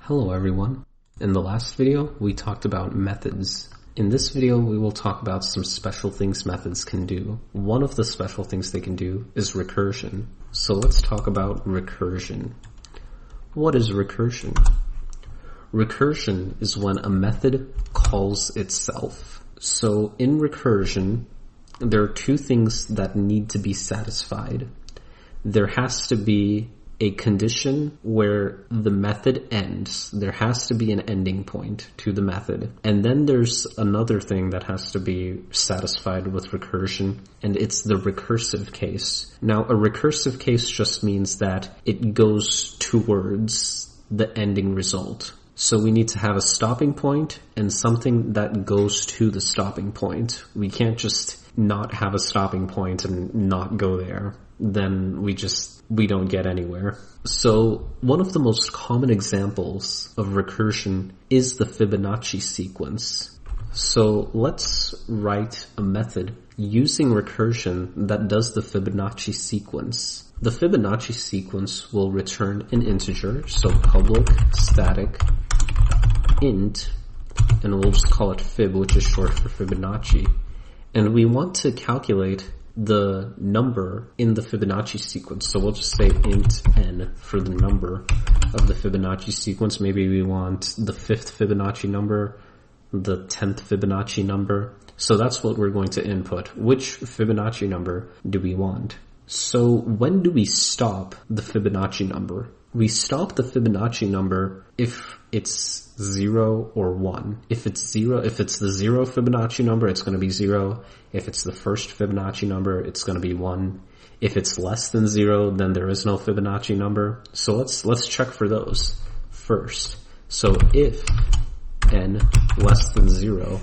Hello everyone. In the last video, we talked about methods. In this video, we will talk about some special things methods can do. One of the special things they can do is recursion. So let's talk about recursion. What is recursion? Recursion is when a method calls itself. So in recursion, there are two things that need to be satisfied. There has to be a condition where the method ends. There has to be an ending point to the method. And then there's another thing that has to be satisfied with recursion, and it's the recursive case. Now, a recursive case just means that it goes towards the ending result. So we need to have a stopping point and something that goes to the stopping point. We can't just not have a stopping point and not go there. Then we don't get anywhere. So one of the most common examples of recursion is the Fibonacci sequence. So let's write a method using recursion that does the Fibonacci sequence. The Fibonacci sequence will return an integer, so public static int, and we'll just call it fib, which is short for Fibonacci. And we want to calculate the number in the Fibonacci sequence. So we'll just say int n for the number of the Fibonacci sequence. Maybe we want the 5th Fibonacci number, the 10th Fibonacci number. So that's what we're going to input. Which Fibonacci number do we want? So when do we stop the Fibonacci number? We stop the Fibonacci number if it's 0 or 1. If it's the 0 Fibonacci number, it's going to be 0. If it's the first Fibonacci number, it's going to be 1. If it's less than 0, then there is no Fibonacci number. So let's check for those first. So if n less than 0,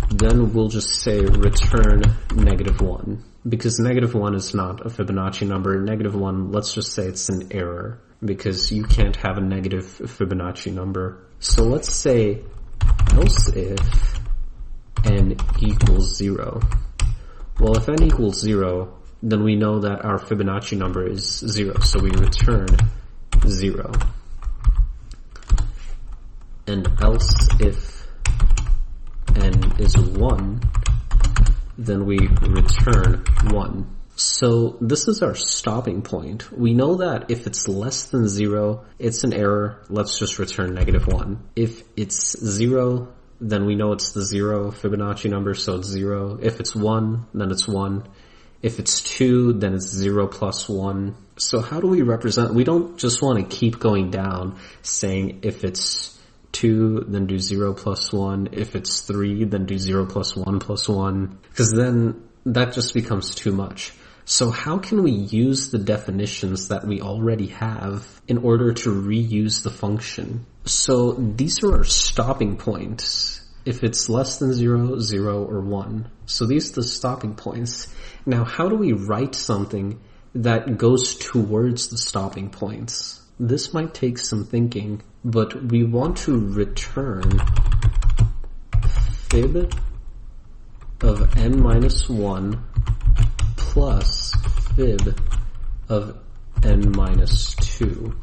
then we'll just say return -1. Because -1 is not a Fibonacci number. -1, let's just say it's an error, because you can't have a negative Fibonacci number. So let's say else if n equals 0. Well, if n equals 0, then we know that our Fibonacci number is 0, so we return 0. And else if n is 1, then we return 1. So this is our stopping point. We know that if it's less than 0, it's an error. Let's just return -1. If it's 0, then we know it's the 0 Fibonacci number, so it's 0. If it's 1, then it's 1. If it's 2, then it's 0 plus 1. So how do we represent? We don't just want to keep going down saying if it's 2, then do 0 plus 1. If it's 3, then do 0 plus 1 plus 1. Because then that just becomes too much. So how can we use the definitions that we already have in order to reuse the function? So these are our stopping points. If it's less than 0, 0, or 1. So these are the stopping points. Now how do we write something that goes towards the stopping points? This might take some thinking, but we want to return fib of n minus 1 plus fib of n minus 2.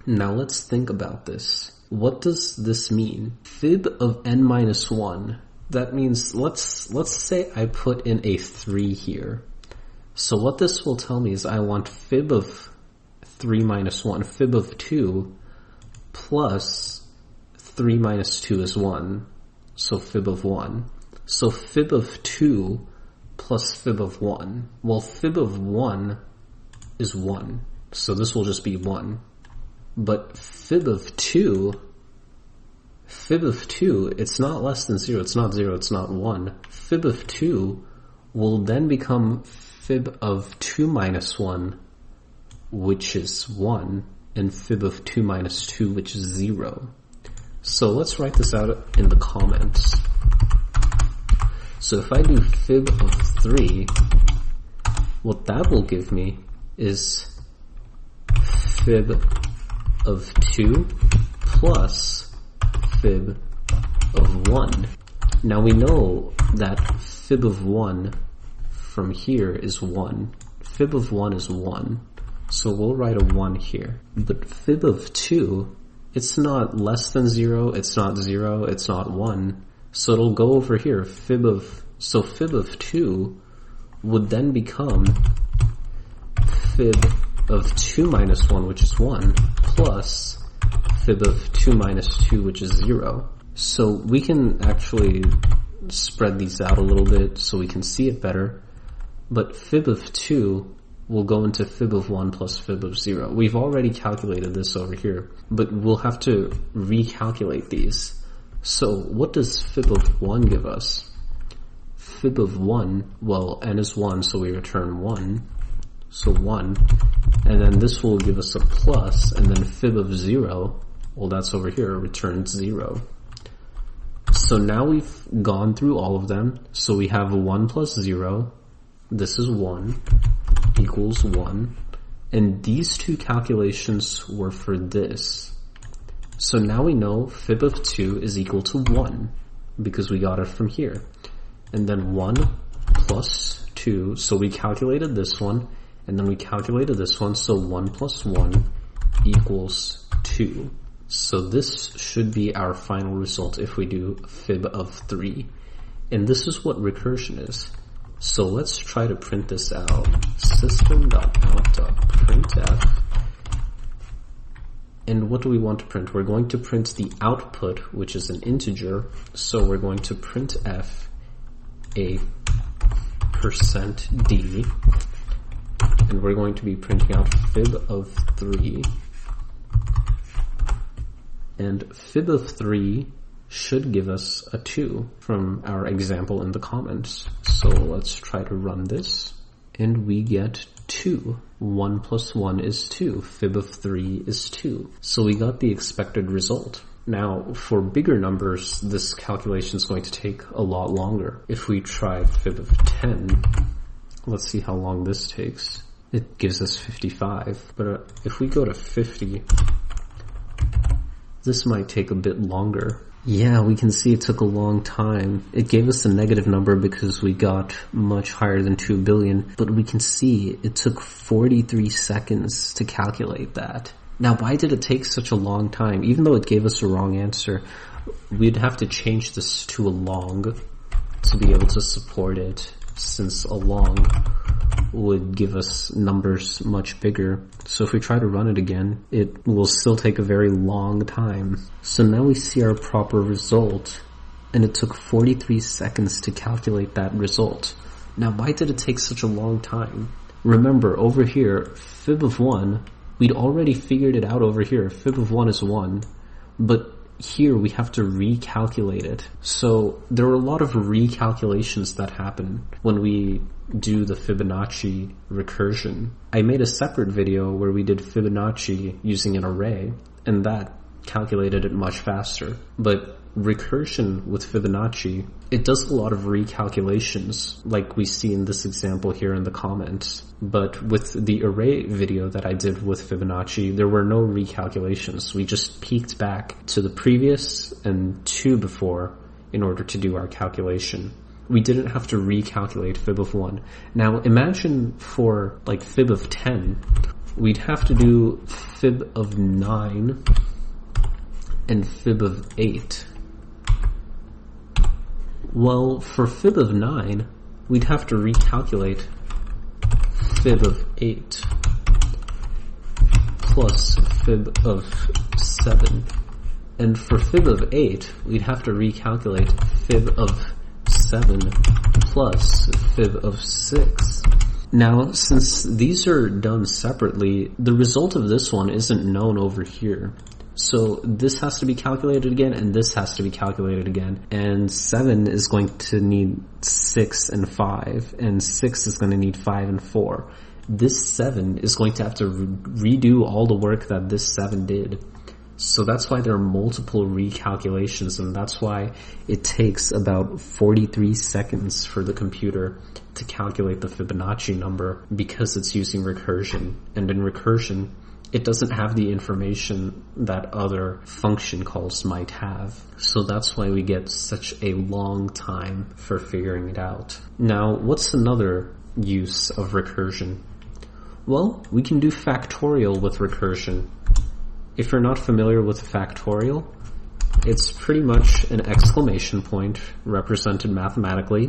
Now let's think about this. What does this mean? Fib of n minus 1. That means let's say I put in a 3 here. So what this will tell me is I want fib of 3 minus 1, fib of 2 plus 3 minus 2 is 1. So fib of 1. So fib of 2 plus fib of 1. Well, fib of 1 is 1. So this will just be 1. But fib of 2, it's not less than 0. It's not 0. It's not 1. Fib of 2 will then become fib of 2 minus 1, which is 1, and fib of 2 minus 2, which is 0. So let's write this out in the comments. So if I do fib of 3, what that will give me is fib of 2 plus fib of 1. Now we know that fib of 1 from here is 1. Fib of 1 is 1. So we'll write a 1 here. But fib of 2, it's not less than 0, it's not 0, it's not 1. So it'll go over here. Fib of 2 would then become fib of 2 minus 1, which is 1, plus fib of 2 minus 2, which is 0. So we can actually spread these out a little bit so we can see it better. But fib of 2 will go into fib of 1 plus fib of 0. We've already calculated this over here, but we'll have to recalculate these. So what does fib of 1 give us? Fib of 1, well, n is 1, so we return 1. So 1. And then this will give us a plus, and then fib of 0, well, that's over here, returns 0. So now we've gone through all of them. So we have 1 plus 0. This is 1 equals 1. And these two calculations were for this. So now we know fib of 2 is equal to 1 because we got it from here. And then 1 plus 2. So we calculated this one and then we calculated this one. So 1 plus 1 equals 2. So this should be our final result if we do fib of 3. And this is what recursion is. So let's try to print this out. System.out.printf. And what do we want to print? We're going to print the output, which is an integer. So we're going to printf a %d. And we're going to be printing out fib of 3. And fib of 3 should give us a 2 from our example in the comments. So let's try to run this. And we get 2. 1 plus 1 is 2. Fib of 3 is 2. So we got the expected result. Now, for bigger numbers, this calculation is going to take a lot longer. If we try fib of 10, let's see how long this takes. It gives us 55. But if we go to 50, this might take a bit longer. Yeah, we can see it took a long time. It gave us a negative number because we got much higher than 2 billion, but we can see it took 43 seconds to calculate that. Now, why did it take such a long time? Even though it gave us a wrong answer, we'd have to change this to a long to be able to support it, since a long would give us numbers much bigger. So if we try to run it again, it will still take a very long time. So now we see our proper result, and it took 43 seconds to calculate that result. Now why did it take such a long time? Remember, over here, fib of 1, we'd already figured it out over here. Fib of 1 is 1, but here we have to recalculate it. So there are a lot of recalculations that happen when we do the Fibonacci recursion. I made a separate video where we did Fibonacci using an array, and that calculated it much faster. But recursion with Fibonacci, it does a lot of recalculations, like we see in this example here in the comments. But with the array video that I did with Fibonacci, there were no recalculations. We just peeked back to the previous and 2 before in order to do our calculation. We didn't have to recalculate fib of 1. Now imagine for like fib of 10, we'd have to do fib of 9 and fib of 8. Well, for fib of 9, we'd have to recalculate fib of 8 plus fib of 7. And for fib of 8, we'd have to recalculate fib of 7 plus fib of 6. Now, since these are done separately, the result of this one isn't known over here. So this has to be calculated again, and this has to be calculated again. And 7 is going to need 6 and 5, and 6 is going to need 5 and 4. This 7 is going to have to redo all the work that this 7 did. So that's why there are multiple recalculations, and that's why it takes about 43 seconds for the computer to calculate the Fibonacci number, because it's using recursion. And in recursion, it doesn't have the information that other function calls might have. So that's why we get such a long time for figuring it out. Now, what's another use of recursion? Well, we can do factorial with recursion. If you're not familiar with factorial, it's pretty much an exclamation point represented mathematically,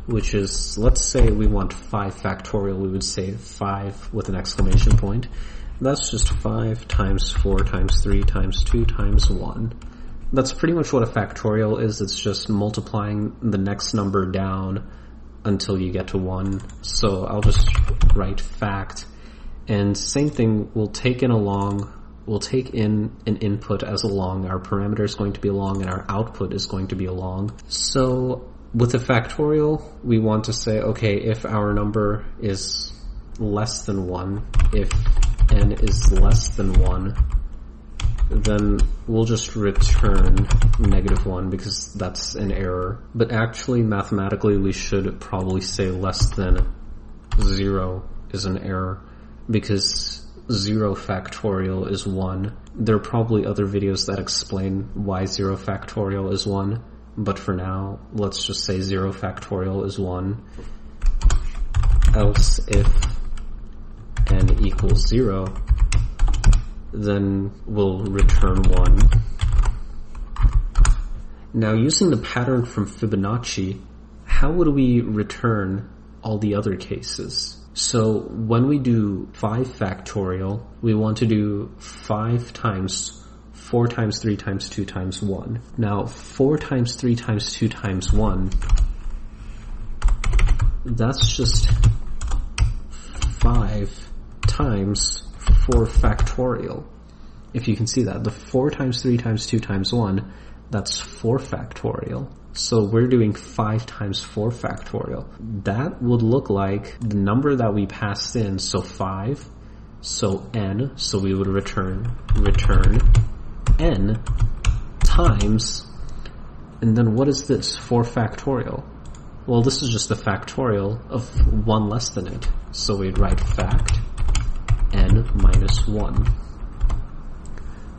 which is, let's say we want 5 factorial, we would say 5 with an exclamation point. That's just 5 times 4 times 3 times 2 times 1. That's pretty much what a factorial is. It's just multiplying the next number down until you get to 1. So I'll just write fact. And same thing, we'll take in an input as a long. Our parameter is going to be a long and our output is going to be a long. So with a factorial, we want to say, okay, if our number is less than 1, if n is less than 1, then we'll just return -1 because that's an error. But actually, mathematically, we should probably say less than 0 is an error because 0 factorial is 1. There are probably other videos that explain why 0 factorial is 1, but for now, let's just say 0 factorial is 1. Else, if n equals 0, then we'll return 1. Now, using the pattern from Fibonacci, how would we return all the other cases? So when we do 5 factorial, we want to do 5 times 4 times 3 times 2 times 1. Now, 4 times 3 times 2 times 1, that's just 5 times 4 factorial. If you can see that, the 4 times 3 times 2 times 1, that's 4 factorial. So we're doing 5 times 4 factorial. That would look like the number that we passed in, so 5, so n, so we would return n times, and then what is this, 4 factorial? Well, this is just the factorial of 1 less than it. So we'd write fact n minus 1.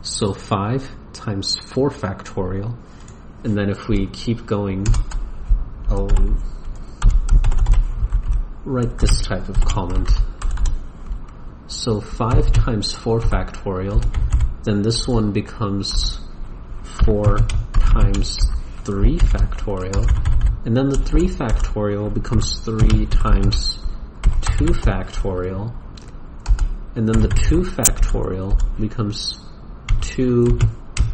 So 5 times 4 factorial, and then if we keep going, I'll write this type of comment. So 5 times 4 factorial, then this one becomes 4 times 3 factorial, and then the 3 factorial becomes 3 times 2 factorial, and then the 2 factorial becomes 2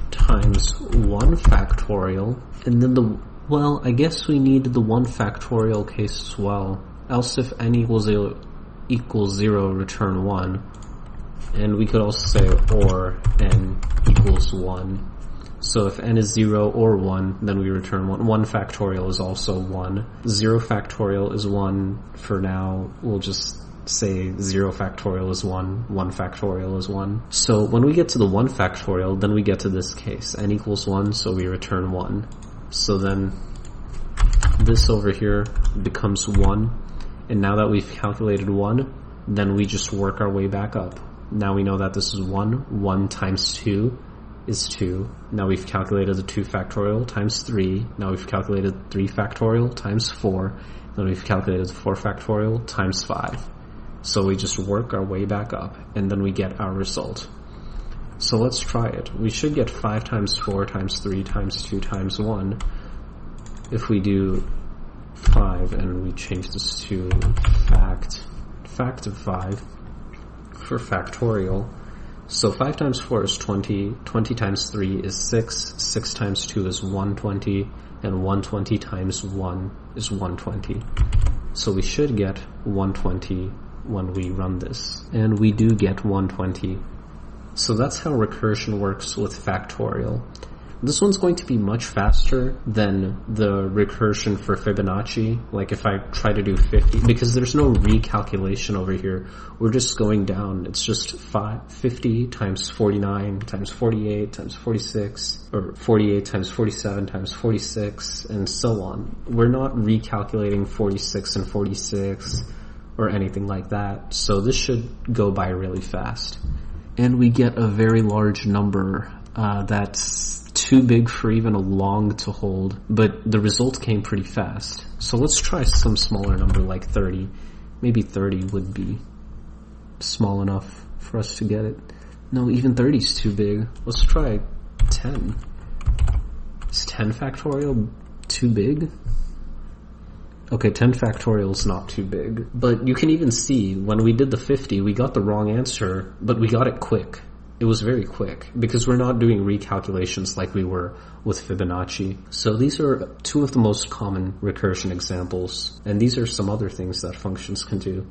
times 1 factorial, and then well, I guess we need the 1 factorial case as well. Else if n equals 0, return 1. And we could also say or n equals 1. So if n is 0 or 1, then we return 1. 1 factorial is also 1. 0 factorial is 1. For now, we'll just say 0 factorial is 1, 1 factorial is 1. So when we get to the 1 factorial, then we get to this case. N equals 1, so we return 1. So then this over here becomes 1. And now that we've calculated 1, then we just work our way back up. Now we know that this is 1. 1 times 2 is 2. Now we've calculated the 2 factorial times 3. Now we've calculated 3 factorial times 4. Then we've calculated the 4 factorial times 5. So we just work our way back up, and then we get our result. So let's try it. We should get 5 times 4 times 3 times 2 times 1. If we do 5 and we change this to fact of 5 for factorial. So 5 times 4 is 20, 20 times 3 is 6, 6 times 2 is 120, and 120 times 1 is 120. So we should get 120 when we run this. And we do get 120. So that's how recursion works with factorial. This one's going to be much faster than the recursion for Fibonacci. Like if I try to do 50, because there's no recalculation over here. We're just going down. It's just 50 times 49 times 48 times 46, or 48 times 47 times 46, and so on. We're not recalculating 46 and 46 or anything like that. So this should go by really fast. And we get a very large number that's too big for even a long to hold, but the result came pretty fast. So let's try some smaller number like 30. Maybe 30 would be small enough for us to get it. No, even 30 is too big. Let's try 10. Is 10 factorial too big? Okay, 10 factorial is not too big. But you can even see, when we did the 50, we got the wrong answer, but we got it quick. It was very quick, because we're not doing recalculations like we were with Fibonacci. So these are two of the most common recursion examples, and these are some other things that functions can do.